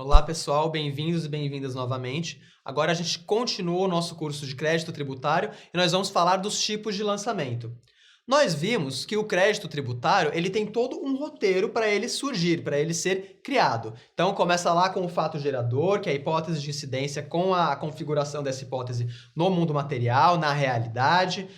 Olá pessoal, bem-vindos e bem-vindas novamente. Agora a gente continua o nosso curso de crédito tributário e nós vamos falar dos tipos de lançamento. Nós vimos que o crédito tributário ele tem todo um roteiro para ele surgir, para ele ser criado. Então começa lá com o fato gerador, que é a hipótese de incidência com a configuração dessa hipótese no mundo material, na realidade.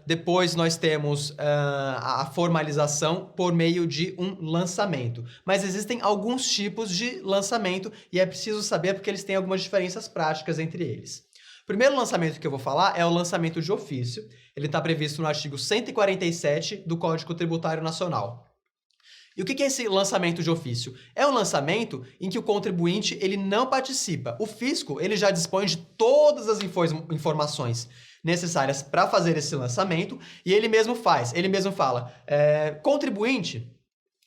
Depois nós temos a formalização por meio de um lançamento. Mas existem alguns tipos de lançamento e é preciso saber porque eles têm algumas diferenças práticas entre eles. O primeiro lançamento que eu vou falar é o lançamento de ofício. Ele está previsto no artigo 147 do Código Tributário Nacional. E o que é esse lançamento de ofício? É um lançamento em que o contribuinte ele não participa. O fisco ele já dispõe de todas as informações necessárias para fazer esse lançamento e ele mesmo faz. Ele mesmo fala, contribuinte,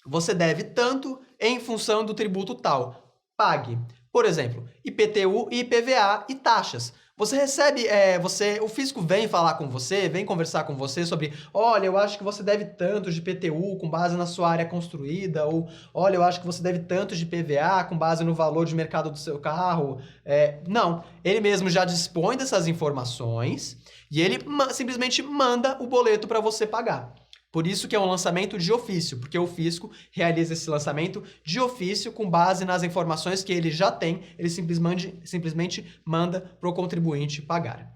você deve tanto em função do tributo tal. Pague, por exemplo, IPTU e IPVA e taxas. Você recebe, o fisco vem falar com você, vem conversar com você sobre, olha, eu acho que você deve tanto de IPTU com base na sua área construída, ou olha, eu acho que você deve tanto de IPVA com base no valor de mercado do seu carro. Não, ele mesmo já dispõe dessas informações e ele simplesmente manda o boleto para você pagar. Por isso que é um lançamento de ofício, porque o fisco realiza esse lançamento de ofício com base nas informações que ele já tem, ele simplesmente manda para o contribuinte pagar.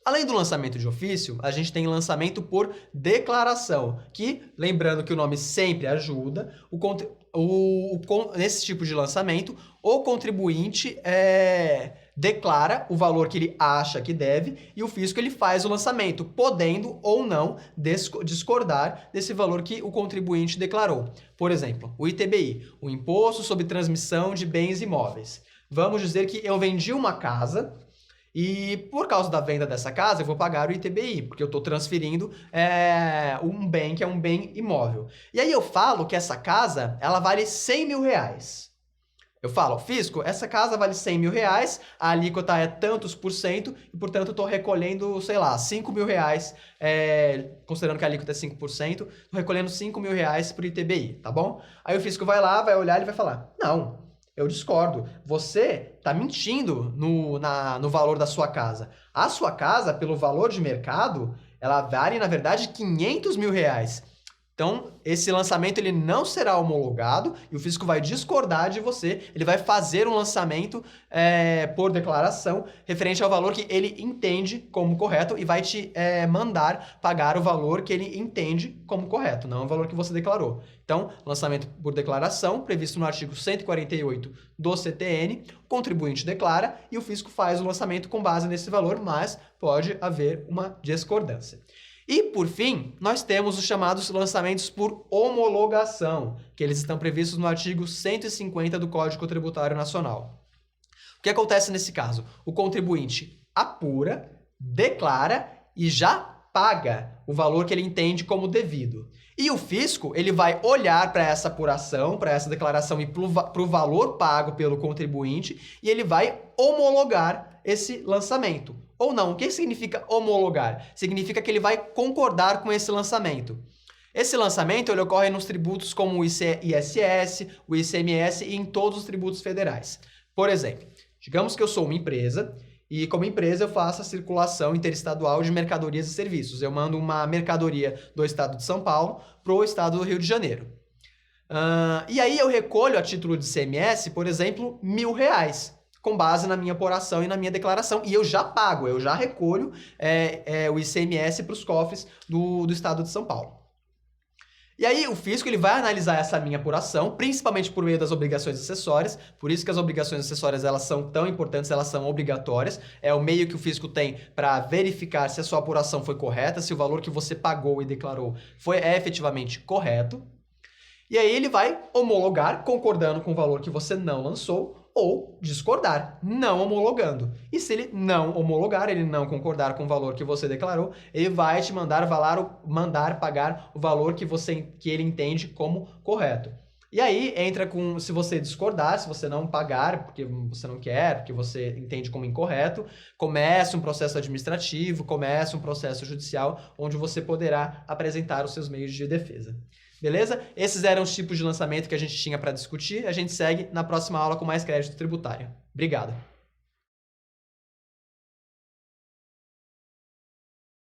Além do lançamento de ofício, a gente tem lançamento por declaração, que, lembrando que o nome sempre ajuda, nesse tipo de lançamento, o contribuinte declara o valor que ele acha que deve e o fisco ele faz o lançamento, podendo ou não discordar desse valor que o contribuinte declarou. Por exemplo, o ITBI, o Imposto sobre Transmissão de Bens Imóveis. Vamos dizer que eu vendi uma casa e por causa da venda dessa casa eu vou pagar o ITBI, porque eu estou transferindo um bem que é um bem imóvel. E aí eu falo que essa casa ela vale 100 mil reais. Eu falo, fisco, essa casa vale 100 mil reais, a alíquota é tantos por cento e, portanto, eu estou recolhendo, sei lá, 5 mil reais, considerando que a alíquota é 5%, estou recolhendo 5 mil reais para o ITBI, tá bom? Aí o fisco vai lá, vai olhar e vai falar, não, eu discordo, você está mentindo no valor da sua casa. A sua casa, pelo valor de mercado, ela vale, na verdade, 500 mil reais. Então, esse lançamento ele não será homologado e o fisco vai discordar de você, ele vai fazer um lançamento por declaração referente ao valor que ele entende como correto e vai te mandar pagar o valor que ele entende como correto, não o valor que você declarou. Então, lançamento por declaração, previsto no artigo 148 do CTN, o contribuinte declara e o fisco faz o lançamento com base nesse valor, mas pode haver uma discordância. E, por fim, nós temos os chamados lançamentos por homologação, que eles estão previstos no artigo 150 do Código Tributário Nacional. O que acontece nesse caso? O contribuinte apura, declara e já paga o valor que ele entende como devido. E o fisco ele vai olhar para essa apuração, para essa declaração e para o valor pago pelo contribuinte e ele vai homologar esse lançamento. Ou não, o que significa homologar? Significa que ele vai concordar com esse lançamento. Esse lançamento ele ocorre nos tributos como o ISS, o ICMS e em todos os tributos federais. Por exemplo, digamos que eu sou uma empresa e como empresa eu faço a circulação interestadual de mercadorias e serviços. Eu mando uma mercadoria do estado de São Paulo para o estado do Rio de Janeiro. E aí eu recolho a título de ICMS, por exemplo, R$1.000. Com base na minha apuração e na minha declaração. E eu já pago, eu já recolho o ICMS para os cofres do estado de São Paulo. E aí o fisco ele vai analisar essa minha apuração, principalmente por meio das obrigações acessórias, por isso que as obrigações acessórias elas são tão importantes, elas são obrigatórias, é o meio que o fisco tem para verificar se a sua apuração foi correta, se o valor que você pagou e declarou é efetivamente correto. E aí ele vai homologar, concordando com o valor que você não lançou, ou discordar, não homologando. E se ele não homologar, ele não concordar com o valor que você declarou, ele vai te mandar pagar o valor que ele entende como correto. E aí entra se você discordar, se você não pagar, porque você não quer, porque você entende como incorreto, começa um processo administrativo, começa um processo judicial, onde você poderá apresentar os seus meios de defesa. Beleza? Esses eram os tipos de lançamento que a gente tinha para discutir. A gente segue na próxima aula com mais crédito tributário. Obrigado.